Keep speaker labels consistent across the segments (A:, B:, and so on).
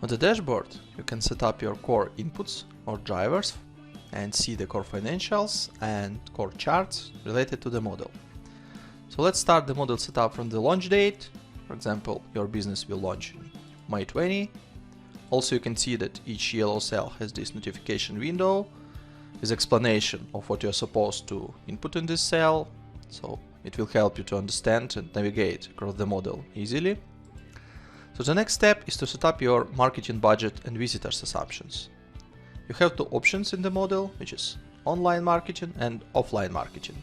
A: On the dashboard, you can set up your core inputs or drivers and see the core financials and core charts related to the model. So let's start the model setup from the launch date. For example, your business will launch in May 20. Also, you can see that each yellow cell has this notification window with explanation of what you're supposed to input in this cell. So it will help you to understand and navigate across the model easily. So the next step is to set up your marketing budget and visitors assumptions. You have two options in the model, which is online marketing and offline marketing.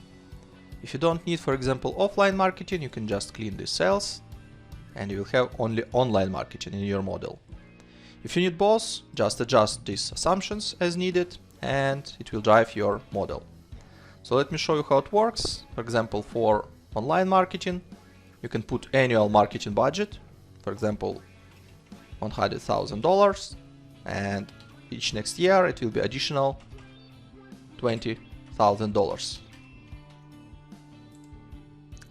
A: If you don't need, for example, offline marketing, you can just clean these cells and you will have only online marketing in your model. If you need both, just adjust these assumptions as needed and it will drive your model. So let me show you how it works. For example, for online marketing, you can put annual marketing budget, for example, $100,000, and each next year it will be additional $20,000.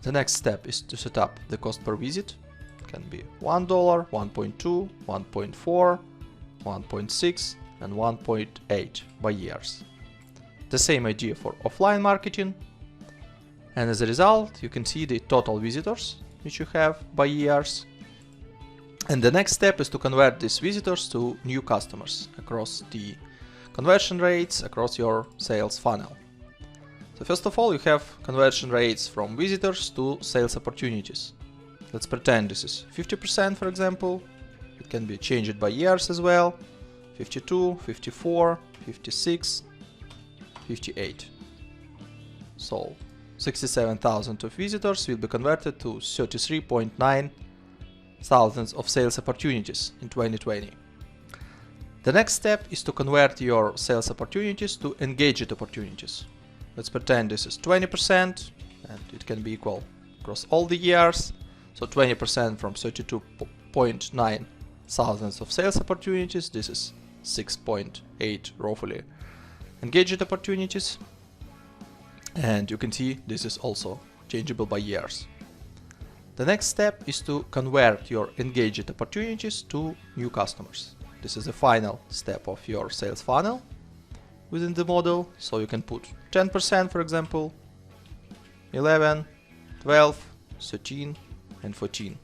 A: The next step is to set up the cost per visit. It can be $1, 1.2, 1.4, 1.6 and 1.8 by years. The same idea for offline marketing, and as a result you can see the total visitors which you have by years. And the next step is to convert these visitors to new customers across the conversion rates across your sales funnel. So first of all, you have conversion rates from visitors to sales opportunities. Let's pretend this is 50%, for example. It can be changed by years as well. 52, 54, 56, 58. So 67,000 of visitors will be converted to 33.9 thousands of sales opportunities in 2020. The next step is to convert your sales opportunities to engaged opportunities. Let's pretend this is 20% and it can be equal across all the years. So 20% from 32.9 thousands of sales opportunities, this is 6.8 roughly engaged opportunities. And you can see this is also changeable by years. The next step is to convert your engaged opportunities to new customers. This is the final step of your sales funnel within the model. So you can put 10%, for example, 11, 12, 13 and 14.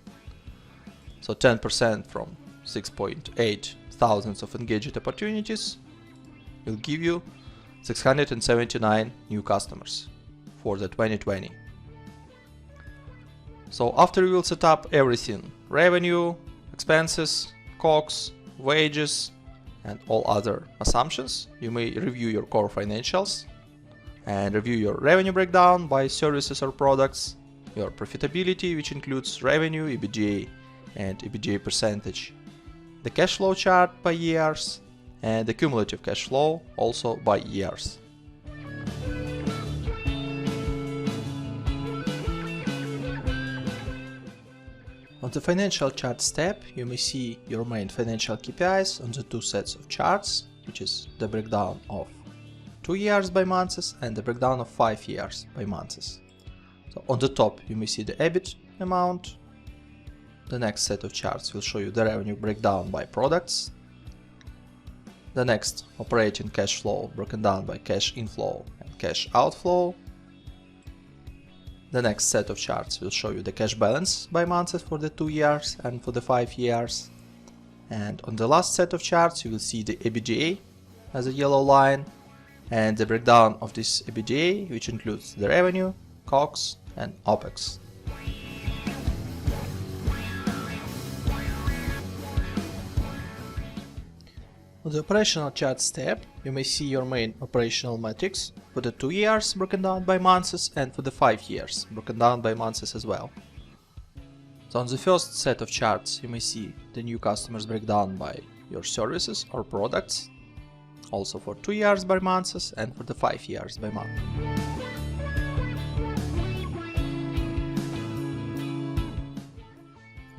A: So 10% from 6.8 thousands of engaged opportunities will give you 679 new customers for the 2020. So after you will set up everything, revenue, expenses, COGS, wages, and all other assumptions, you may review your core financials and review your revenue breakdown by services or products, your profitability, which includes revenue, EBITDA, and EBITDA percentage, the cash flow chart by years, and the cumulative cash flow also by years. On the financial charts tab, you may see your main financial KPIs on the two sets of charts, which is the breakdown of 2 years by months and the breakdown of 5 years by months. So on the top, you may see the EBIT amount. The next set of charts will show you the revenue breakdown by products. The next, operating cash flow broken down by cash inflow and cash outflow. The next set of charts will show you the cash balance by months for the 2 years and for the 5 years. And on the last set of charts, you will see the EBITDA as a yellow line and the breakdown of this EBITDA, which includes the revenue, COGS, and OPEX. On the operational charts tab, you may see your main operational metrics for the 2 years broken down by months and for the 5 years broken down by months as well. So on the first set of charts, you may see the new customers breakdown by your services or products, also for 2 years by months and for the 5 years by month.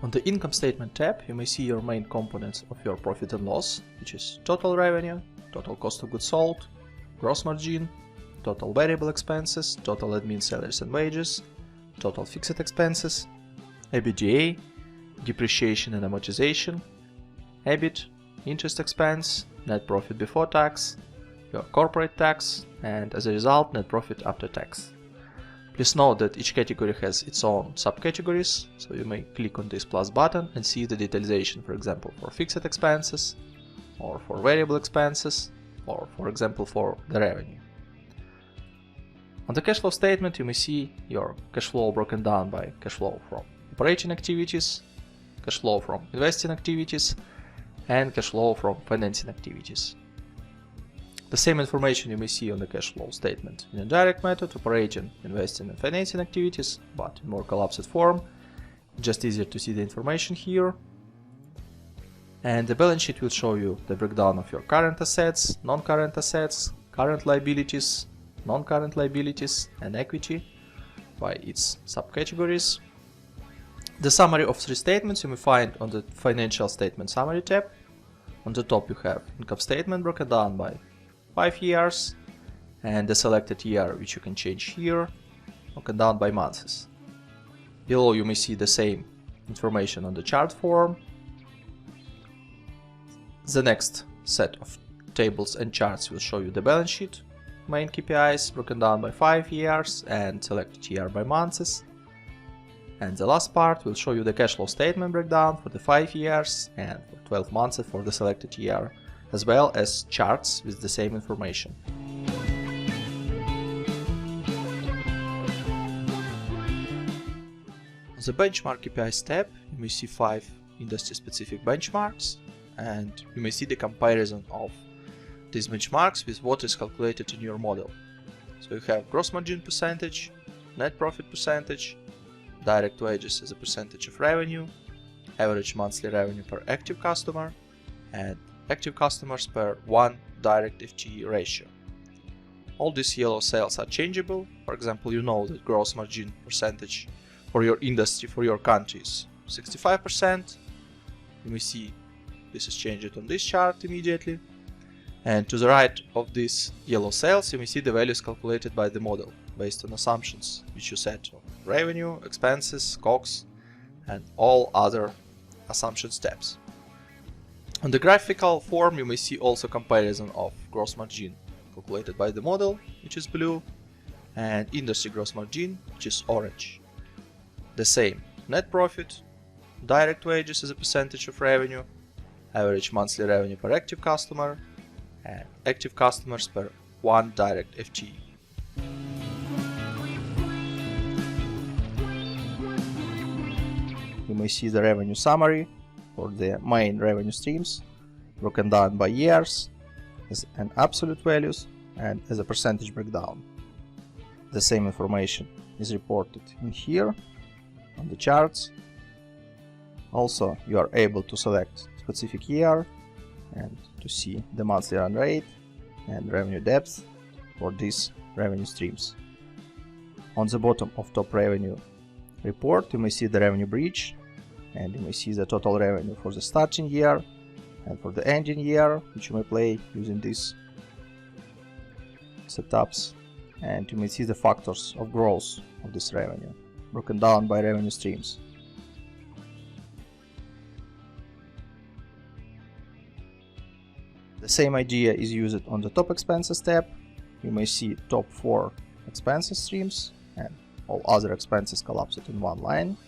A: On the income statement tab, you may see your main components of your profit and loss, which is total revenue, total cost of goods sold, gross margin, total variable expenses, total admin salaries and wages, total fixed expenses, EBITDA, depreciation and amortization, EBIT, interest expense, net profit before tax, your corporate tax, and as a result, net profit after tax. Please note that each category has its own subcategories, so you may click on this plus button and see the detailization, for example, for fixed expenses, or for variable expenses, or for example for the revenue. On the cash flow statement, you may see your cash flow broken down by cash flow from operating activities, cash flow from investing activities, and cash flow from financing activities. The same information you may see on the cash flow statement in indirect method, operating, investing, and financing activities, but in more collapsed form. Just easier to see the information here. And the balance sheet will show you the breakdown of your current assets, non-current assets, current liabilities, non-current liabilities, and equity by its subcategories. The summary of three statements you may find on the Financial Statement Summary tab. On the top you have income statement broken down by 5 years, and the selected year, which you can change here, broken down by months. Below you may see the same information on the chart form. The next set of tables and charts will show you the balance sheet, main KPIs broken down by 5 years and selected year by months. And the last part will show you the cash flow statement breakdown for the 5 years and for 12 months for the selected year, as well as charts with the same information. On the Benchmark KPIs tab, you may see 5 industry-specific benchmarks, and you may see the comparison of these benchmarks with what is calculated in your model. So you have gross margin percentage, net profit percentage, direct wages as a percentage of revenue, average monthly revenue per active customer, and active customers per 1 direct FTE ratio. All these yellow cells are changeable. For example, you know that gross margin percentage for your industry, for your country is 65%. You may see this is changed on this chart immediately. And to the right of these yellow cells, you may see the values calculated by the model based on assumptions which you set on revenue, expenses, COGS, and all other assumption steps. On the graphical form, you may see also comparison of gross margin calculated by the model, which is blue, and industry gross margin, which is orange. The same net profit, direct wages as a percentage of revenue, average monthly revenue per active customer, and active customers per 1 direct FTE. You may see the revenue summary for the main revenue streams, broken down by years, as an absolute values, and as a percentage breakdown. The same information is reported in here on the charts. Also, you are able to select specific year and to see the monthly run rate and revenue depth for these revenue streams. On the bottom of top revenue report, you may see the revenue bridge, and you may see the total revenue for the starting year and for the ending year, which you may play using these setups. And you may see the factors of growth of this revenue, broken down by revenue streams. The same idea is used on the top expenses tab. You may see top 4 expenses streams and all other expenses collapsed in one line.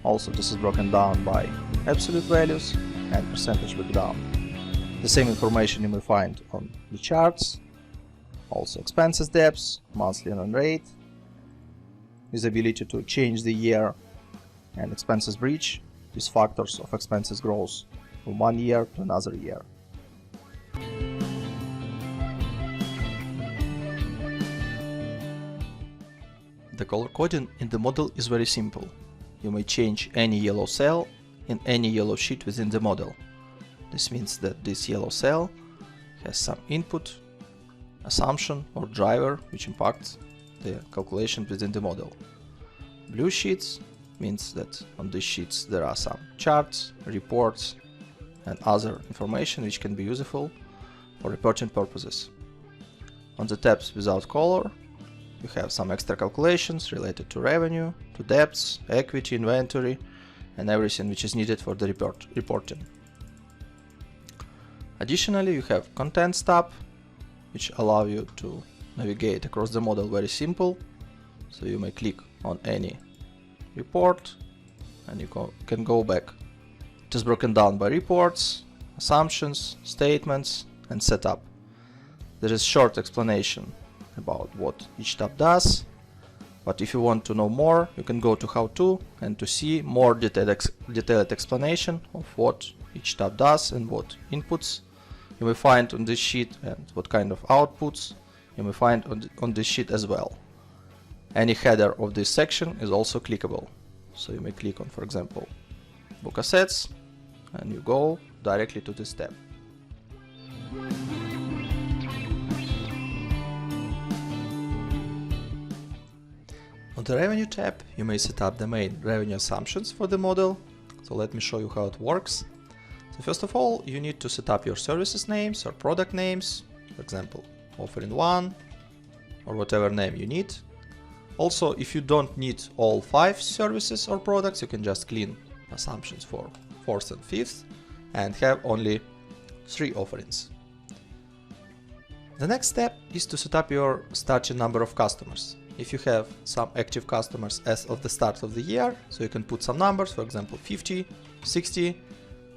A: Also, this is broken down by absolute values and percentage breakdown. The same information you may find on the charts. Also expenses depths, monthly run rate, visibility to change the year, and expenses bridge, these factors of expenses growth from one year to another year. The color coding in the model is very simple. You may change any yellow cell in any yellow sheet within the model. This means that this yellow cell has some input, assumption or driver which impacts the calculation within the model. Blue sheets means that on these sheets there are some charts, reports, and other information which can be useful for reporting purposes. On the tabs without color, you have some extra calculations related to revenue, to debts, equity, inventory, and everything which is needed for the reporting. Additionally, you have Contents tab, which allow you to navigate across the model very simple. So you may click on any report and you can go back. It is broken down by reports, assumptions, statements, and setup. There is short explanation about what each tab does, but if you want to know more, you can go to How To and to see more detailed explanation of what each tab does and what inputs you may find on this sheet and what kind of outputs you may find on this sheet as well. Any header of this section is also clickable. So you may click on, for example, Book Assets, and you go directly to this tab. On the Revenue tab, you may set up the main revenue assumptions for the model. So let me show you how it works. So first of all, you need to set up your services names or product names, for example, offering 1 or whatever name you need. Also, if you don't need all 5 services or products, you can just clean assumptions for 4th and 5th and have only 3 offerings. The next step is to set up your starting number of customers. If you have some active customers as of the start of the year, so you can put some numbers, for example 50, 60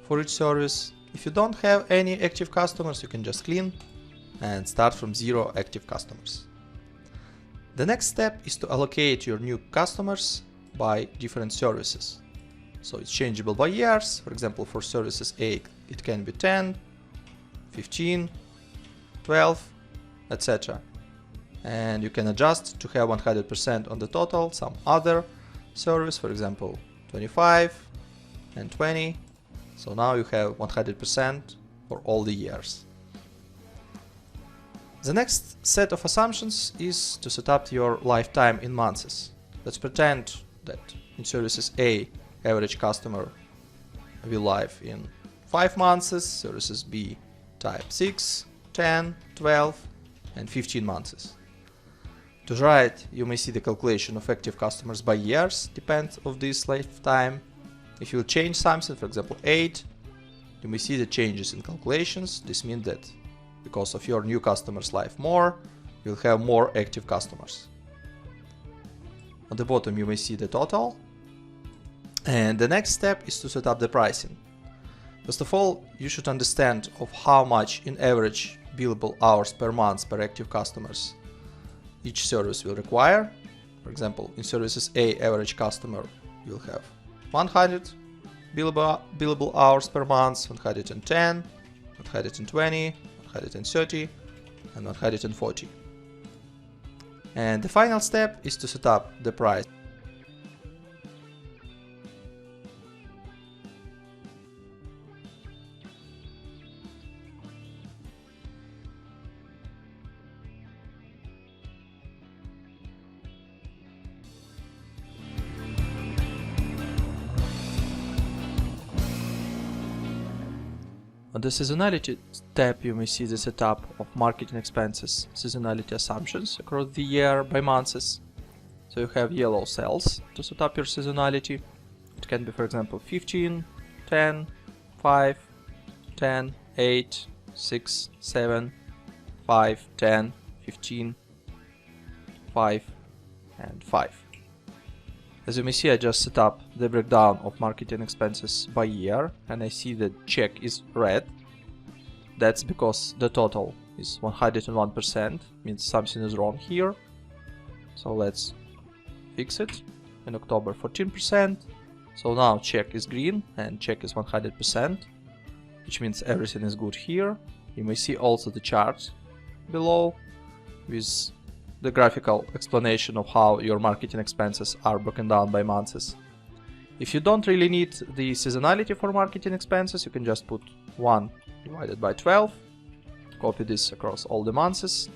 A: for each service. If you don't have any active customers, you can just clean and start from 0 active customers. The next step is to allocate your new customers by different services. So it's changeable by years. For example, for services A, it can be 10, 15, 12, etc. And you can adjust to have 100% on the total, some other service, for example, 25 and 20. So now you have 100% for all the years. The next set of assumptions is to set up your lifetime in months. Let's pretend that in services A, average customer will live in 5 months, services B type 6, 10, 12 and 15 months. To the right, you may see the calculation of active customers by years, depends of this lifetime. If you change something, for example 8, you may see the changes in calculations. This means that because of your new customers live more, you'll have more active customers. On the bottom you may see the total. And the next step is to set up the pricing. First of all, you should understand of how much in average billable hours per month per active customers each service will require. For example, in services A, average customer will have 100 billable hours per month, 110, 120, 130 and 140. And the final step is to set up the price. On the Seasonality tab, you may see the setup of marketing expenses, seasonality assumptions across the year by months. So you have yellow cells to set up your seasonality. It can be, for example, 15, 10, 5, 10, 8, 6, 7, 5, 10, 15, 5, and 5. As you may see, I just set up the breakdown of marketing expenses by year, and I see the check is red. That's because the total is 101%, means something is wrong here. So let's fix it. In October 14%. So now check is green and check is 100%, which means everything is good here. You may see also the chart below with the graphical explanation of how your marketing expenses are broken down by months. If you don't really need the seasonality for marketing expenses, you can just put 1 divided by 12, copy this across all the months,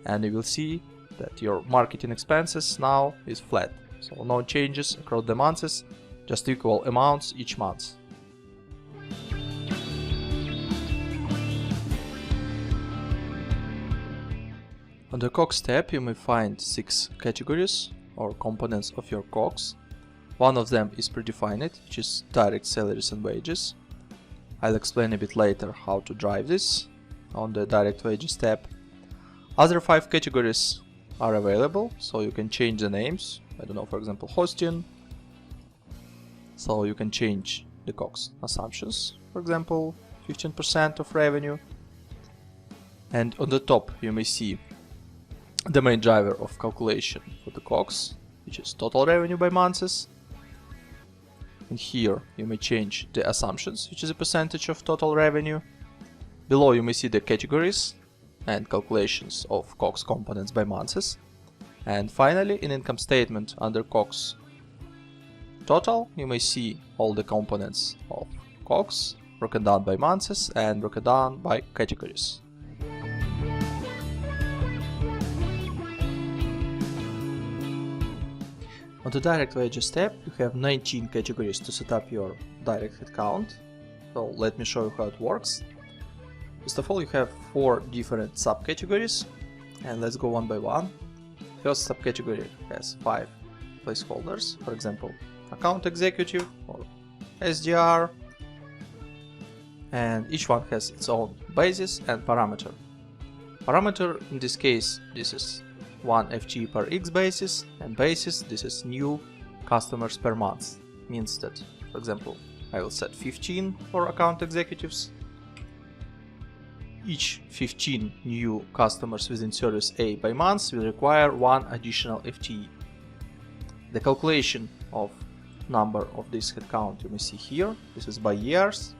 A: and you will see that your marketing expenses now is flat. So no changes across the months, just equal amounts each month. On the COGS tab, you may find 6 categories or components of your COGS. One of them is predefined, which is direct salaries and wages. I'll explain a bit later how to drive this on the direct wages tab. Other 5 categories are available, so you can change the names. I don't know, for example, hosting. So you can change the COGS assumptions, for example, 15% of revenue. And on the top you may see the main driver of calculation for the COGS, which is total revenue by months. And here you may change the assumptions, which is a percentage of total revenue. Below you may see the categories and calculations of COGS components by months. And finally, in income statement under COGS total, you may see all the components of COGS broken down by months and broken down by categories. On the direct wages tab, you have 19 categories to set up your direct headcount. So let me show you how it works. First of all, you have 4 different subcategories, and let's go one by one. First subcategory has 5 placeholders, for example, account executive or SDR, and each one has its own basis and parameter. Parameter in this case, this is 1 FTE per X basis, and basis, this is new customers per month. Means that, for example, I will set 15 for account executives. Each 15 new customers within service A by month will require 1 additional FTE. The calculation of number of this headcount you may see here. This is by years.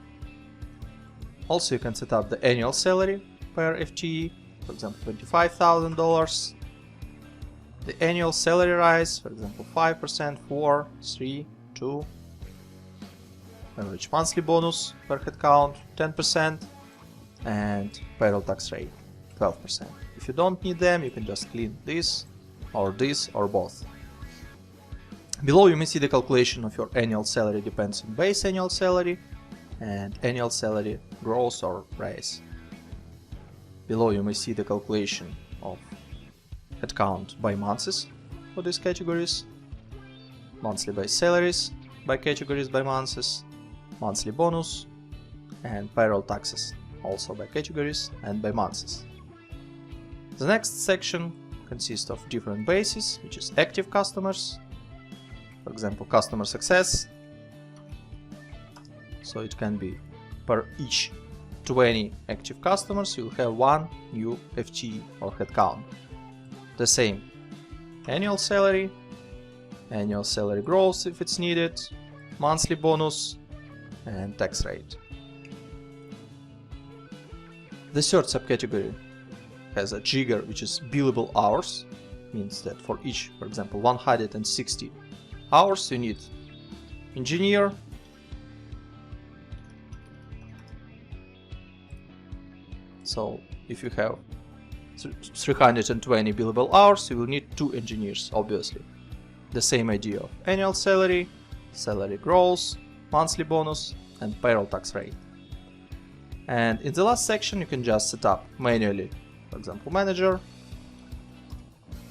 A: Also, you can set up the annual salary per FTE, for example, $25,000. The annual salary rise, for example, 5%, 4, 3, 2. Average monthly bonus per headcount, 10. And payroll tax rate, 12%. If you don't need them, you can just clean this or both. Below you may see the calculation of your annual salary depends on base annual salary and annual salary gross or raise. Below you may see the calculation of headcount by months for these categories, monthly base salaries by categories by months, monthly bonus, and payroll taxes also by categories and by months. The next section consists of different bases, which is active customers, for example, customer success. So it can be per each 20 active customers, you'll have 1 new FTE or headcount. The same annual salary growth if it's needed, monthly bonus, and tax rate. The third subcategory has a trigger, which is billable hours. Means that for each, for example, 160 hours, you need engineer, so if you have 320 billable hours, you will need 2 engineers, obviously. The same idea of annual salary, salary growth, monthly bonus, and payroll tax rate. And in the last section, you can just set up manually, for example, manager,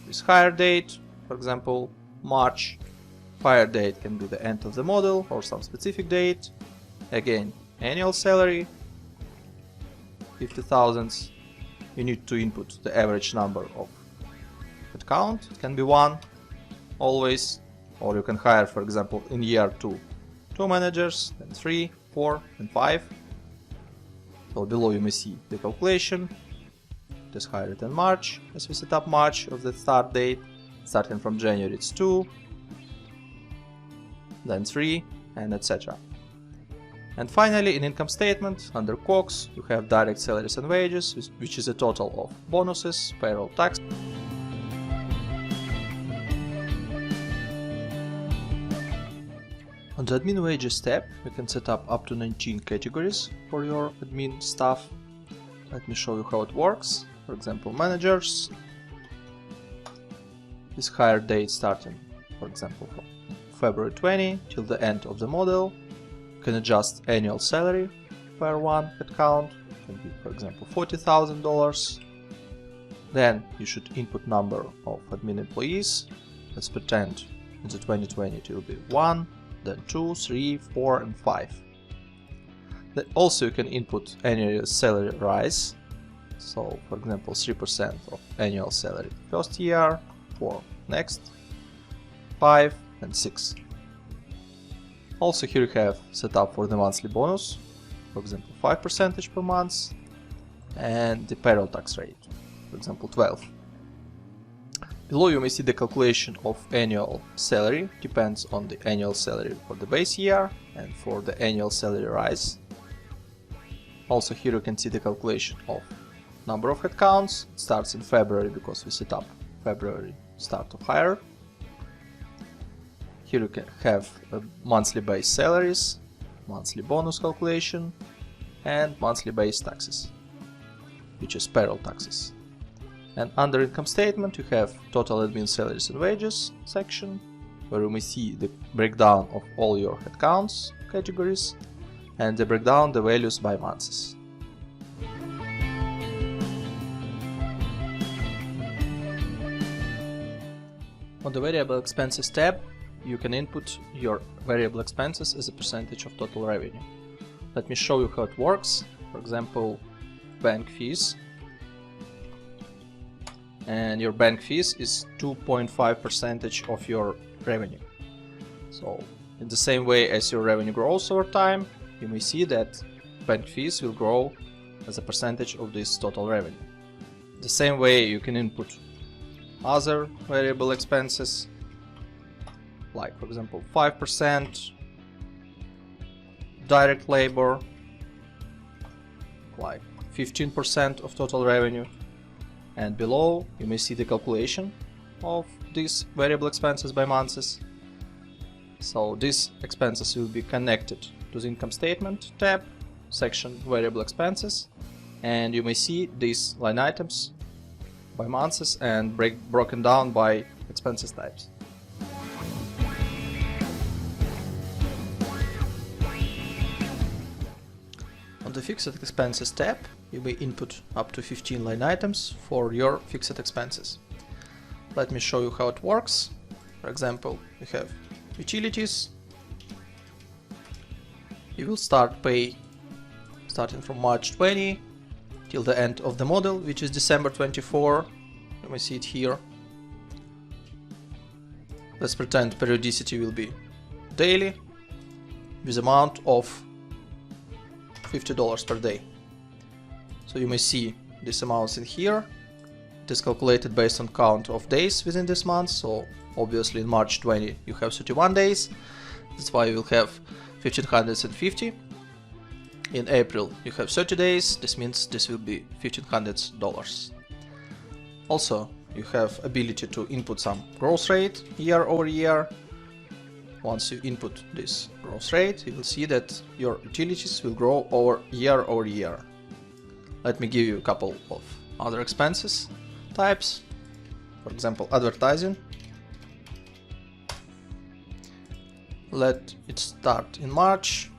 A: with hire date, for example, March. Fire date can be the end of the model or some specific date. Again, annual salary, 50,000. You need to input the average number of headcount. It can be 1 always, or you can hire, for example, in year 2 managers, then 3, 4, and 5. So below you may see the calculation. It is hired in March, as we set up March of the start date. Starting from January it's 2, then 3, and etc. And finally, in income statement, under COGS, you have direct salaries and wages, which is a total of bonuses, payroll tax. On the admin wages tab, you can set up to 19 categories for your admin staff. Let me show you how it works. For example, managers. This hire date starting, for example, from February 20 till the end of the model. You can adjust annual salary per 1 headcount. It can be, for example, $40,000. Then you should input number of admin employees. Let's pretend in the 2020 it will be 1, then 2, 3, 4, and 5. Also you can input annual salary rise. So for example 3% of annual salary first year, for next 5 and 6. Also here you have setup for the monthly bonus, for example 5% per month, and the payroll tax rate, for example 12. Below you may see the calculation of annual salary, depends on the annual salary for the base year and for the annual salary rise. Also here you can see the calculation of number of headcounts. It starts in February because we set up February start of hire. Here you can have monthly base salaries, monthly bonus calculation, and monthly base taxes, which is payroll taxes. And under income statement you have total admin salaries and wages section, where you may see the breakdown of all your headcounts categories and the breakdown the values by months. On the variable expenses tab, you can input your variable expenses as a percentage of total revenue. Let me show you how it works. For example, bank fees. And your bank fees is 2.5% of your revenue. So in the same way as your revenue grows over time, you may see that bank fees will grow as a percentage of this total revenue. The same way you can input other variable expenses, like for example 5% direct labor, like 15% of total revenue, and below you may see the calculation of these variable expenses by months. So these expenses will be connected to the income statement tab, section variable expenses, and you may see these line items by months and broken down by expenses types. On the fixed expenses tab, you may input up to 15 line items for your fixed expenses. Let me show you how it works. For example, you have utilities. You will start pay starting from March 20 till the end of the model, which is December 24. You may see it here. Let's pretend periodicity will be daily with amount of $50 per day. So you may see these amounts in here. It is calculated based on count of days within this month. So obviously in March 20 you have 31 days. That's why you will have 1550. In April you have 30 days. This means this will be $1500. Also you have ability to input some growth rate year over year. Once you input this growth rate, you will see that your utilities will grow over year. Let me give you a couple of other expenses types. For example, advertising. Let it start in March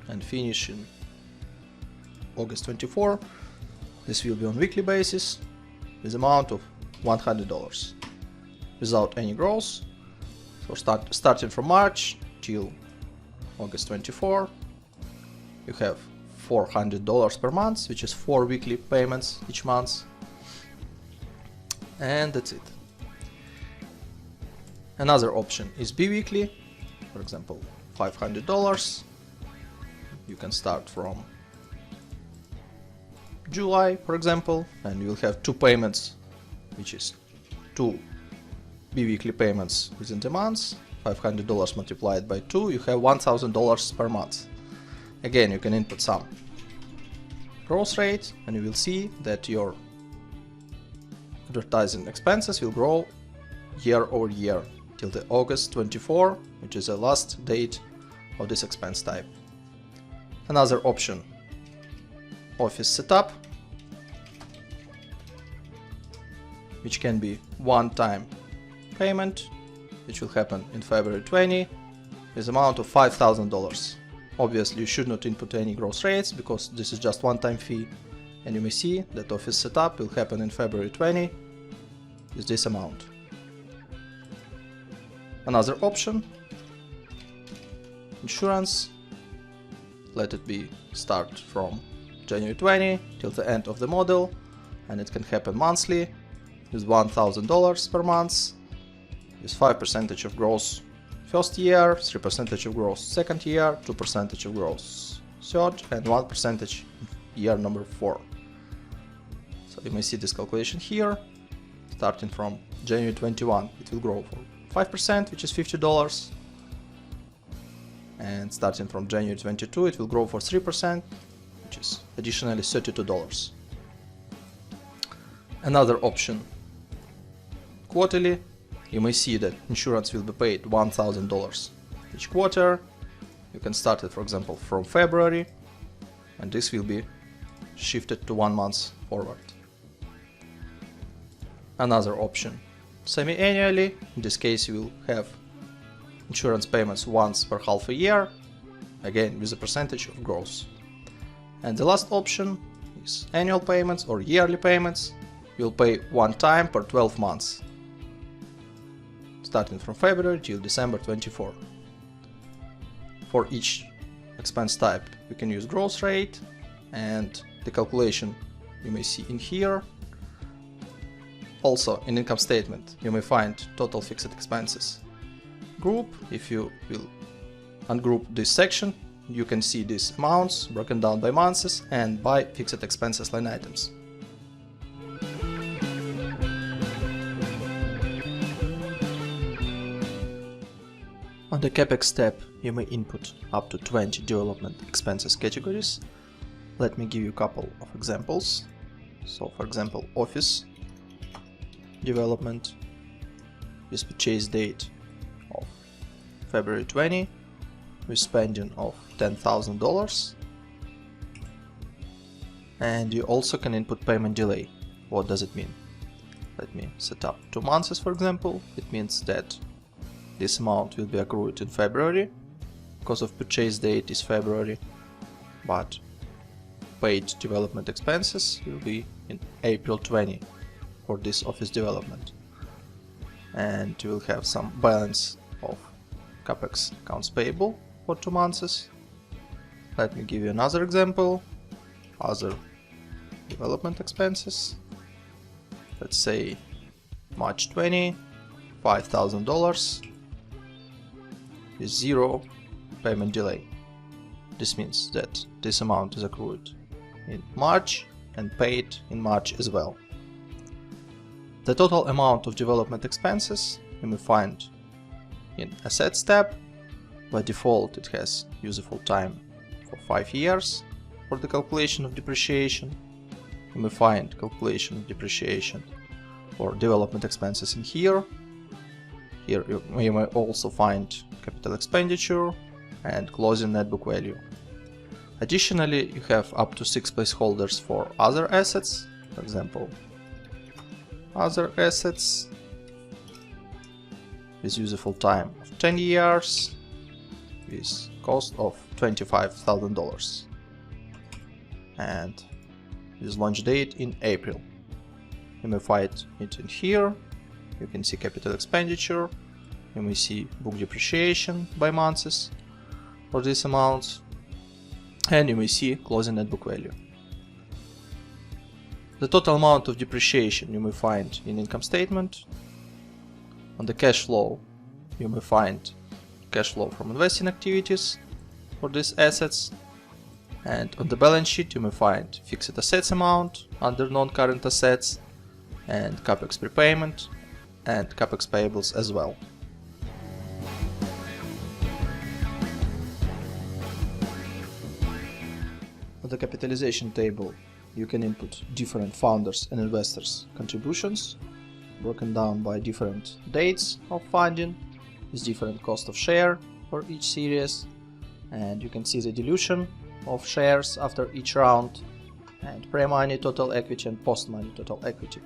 A: and finish in August 24. This will be on weekly basis with amount of $100 without any growth. So starting from March till August 24, you have $400 per month, which is 4 weekly payments each month. And that's it. Another option is bi-weekly. For example, $500. You can start from July, for example, and you will have 2 payments, which is 2 bi-weekly payments within the month. $500 multiplied by 2, you have $1000 per month. Again, you can input some growth rate and you will see that your advertising expenses will grow year over year till the August 24, which is the last date of this expense type. Another option, office setup, which can be one-time payment, which will happen in February 20 with amount of $5000. Obviously you should not input any growth rates because this is just one-time fee, and you may see that office setup will happen in February 20 with this amount. Another option, insurance let it be start from January 20 till the end of the model, and it can happen monthly with $1,000 per month, with 5% of growth first year, 3% of growth second year, 2% of growth third, and 1% year number 4. So you may see this calculation here. Starting from January 21, it will grow for 5%, which is $50. And starting from January 22, it will grow for 3%, which is additionally $32. Another option, quarterly. You may see that insurance will be paid $1,000 each quarter. You can start it, for example, from February, and this will be shifted to 1 month forward. Another option, semi-annually. In this case, you will have insurance payments once per half a year, again with a percentage of growth. And the last option is annual payments or yearly payments. You'll pay one time per 12 months, starting from February till December 24. For each expense type, you can use growth rate, and the calculation you may see in here. Also, in income statement, you may find total fixed expenses group. If you will ungroup this section, you can see these amounts broken down by months and by fixed expenses line items. On the CAPEX tab, you may input up to 20 development expenses categories. Let me give you a couple of examples. So, for example, office development with purchase date of February 20 with spending of $10,000. And you also can input payment delay. What does it mean? Let me set up 2 months, for example. It means that this amount will be accrued in February because of purchase date is February, but paid development expenses will be in April 20 for this office development. And you will have some balance of CAPEX accounts payable for 2 months. Let me give you another example. Other development expenses. Let's say March 20, $5,000 with 0 payment delay. This means that this amount is accrued in March and paid in March as well. The total amount of development expenses you may find in Assets tab. By default, it has useful time for 5 years. For the calculation of depreciation, you may find calculation of depreciation for development expenses in here. Here you may also find capital expenditure and closing net book value. Additionally, you have up to 6 placeholders for other assets. For example, other assets with useful time of 10 years with cost of $25,000 and with launch date in April. You may find it in here. You can see capital expenditure. You may see book depreciation by months for these amounts, and you may see closing net book value. The total amount of depreciation you may find in income statement. On the cash flow, you may find cash flow from investing activities for these assets. And on the balance sheet, you may find fixed assets amount under non-current assets and CAPEX prepayment and CAPEX payables as well. On the capitalization table, you can input different founders and investors' contributions, broken down by different dates of funding, with different cost of share for each series, and you can see the dilution of shares after each round, and pre-money total equity and post-money total equity.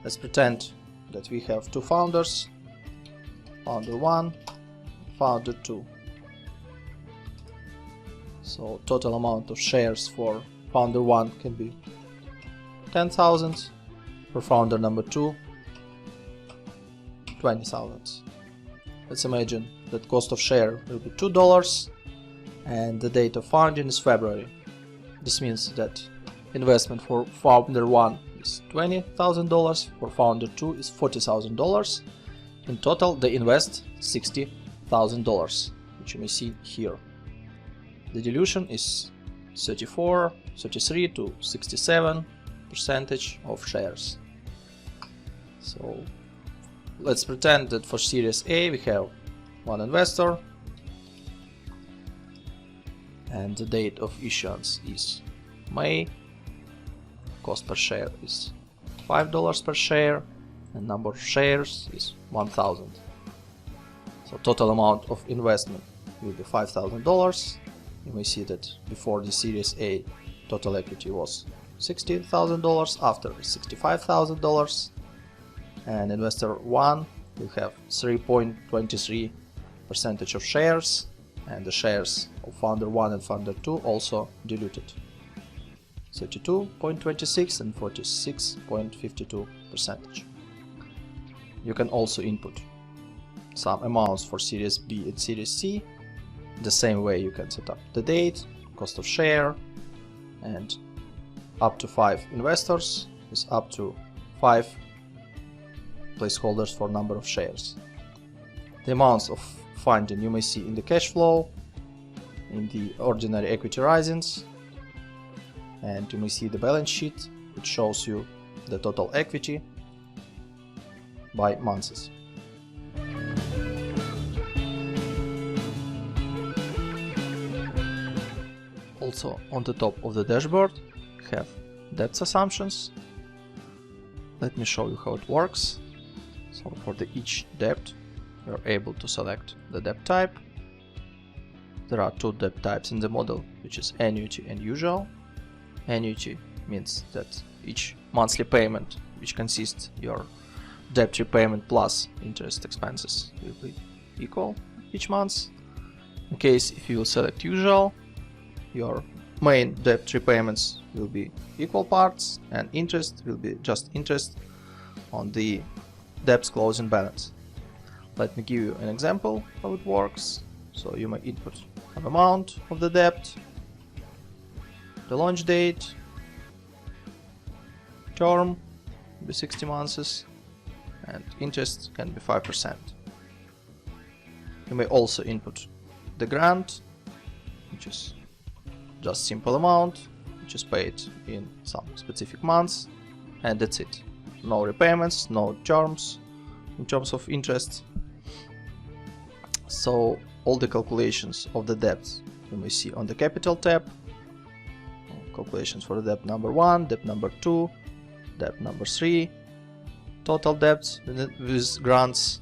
A: Let's pretend that we have 2 founders, founder 1, founder 2. So total amount of shares for founder 1 can be 10,000, for founder number 2, 20,000. Let's imagine that cost of share will be $2 and the date of funding is February. This means that investment for founder 1 is $20,000, for founder 2 is $40,000. In total they invest $60,000, which you may see here. The dilution is 33 to 67% of shares. So let's pretend that for Series A we have one investor and the date of issuance is May. Cost per share is $5 per share and number of shares is 1,000. So total amount of investment will be $5,000. You may see that before the Series A total equity was $60,000, after is $65,000, and investor 1 will have 3.23% of shares, and the shares of founder 1 and founder 2 also diluted, 32.26 and 46.52%. You can also input some amounts for Series B and Series C. The same way you can set up the date, cost of share, and up to 5 investors is up to 5 placeholders for number of shares. The amounts of funding you may see in the cash flow, in the ordinary equity risings, and you may see the balance sheet, which shows you the total equity by months. Also on the top of the dashboard you have debt assumptions. Let me show you how it works. So for each debt you are able to select the debt type. There are 2 debt types in the model, which is annuity and usual. Annuity means that each monthly payment, which consists your debt repayment plus interest expenses, will be equal each month. In case if you will select usual, your main debt repayments will be equal parts and interest will be just interest on the debt's closing balance. Let me give you an example how it works. So you may input an amount of the debt, the launch date, term will be 60 months, and interest can be 5%. You may also input the grant, which is just simple amount, which is paid in some specific months, and that's it. No repayments, no terms in terms of interest. So all the calculations of the debts you may see on the capital tab. Calculations for debt number 1, debt number 2, debt number 3, total debts with grants.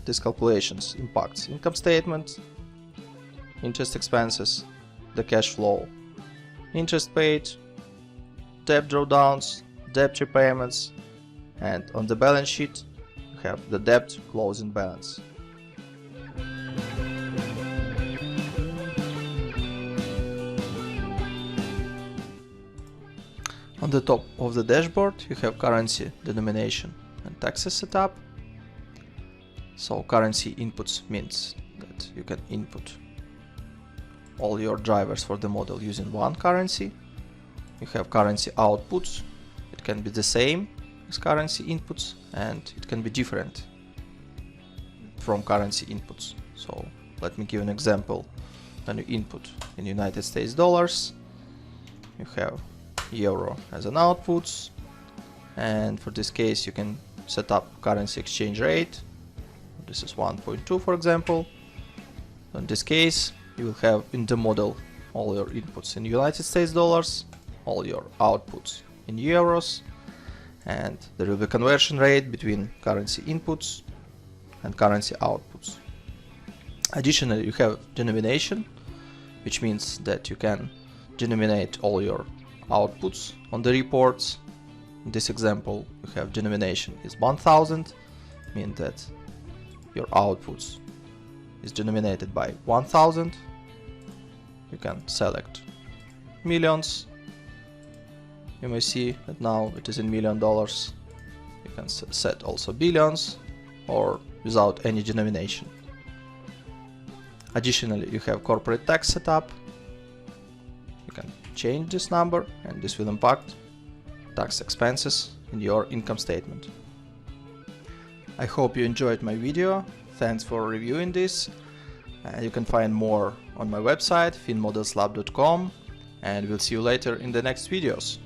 A: These calculations impacts income statement, interest expenses, the cash flow, interest paid, debt drawdowns, debt repayments, and on the balance sheet you have the debt closing balance. On the top of the dashboard you have currency, denomination, and taxes setup. So currency inputs means that you can input all your drivers for the model using one currency. You have currency outputs. It can be the same as currency inputs and it can be different from currency inputs. So let me give an example. When you input in United States dollars, you have euro as an outputs, and for this case you can set up currency exchange rate. This is 1.2 for example. In this case you will have in the model all your inputs in United States dollars, all your outputs in euros, and there will be conversion rate between currency inputs and currency outputs. Additionally, you have denomination, which means that you can denominate all your outputs on the reports. In this example, you have denomination is 1000, means that your outputs is denominated by 1000. You can select millions. You may see that now it is in $1 million. You can set also billions or without any denomination. Additionally, you have corporate tax setup. You can change this number and this will impact tax expenses in your income statement. I hope you enjoyed my video. Thanks for reviewing this. You can find more on my website finmodelslab.com, and we'll see you later in the next videos.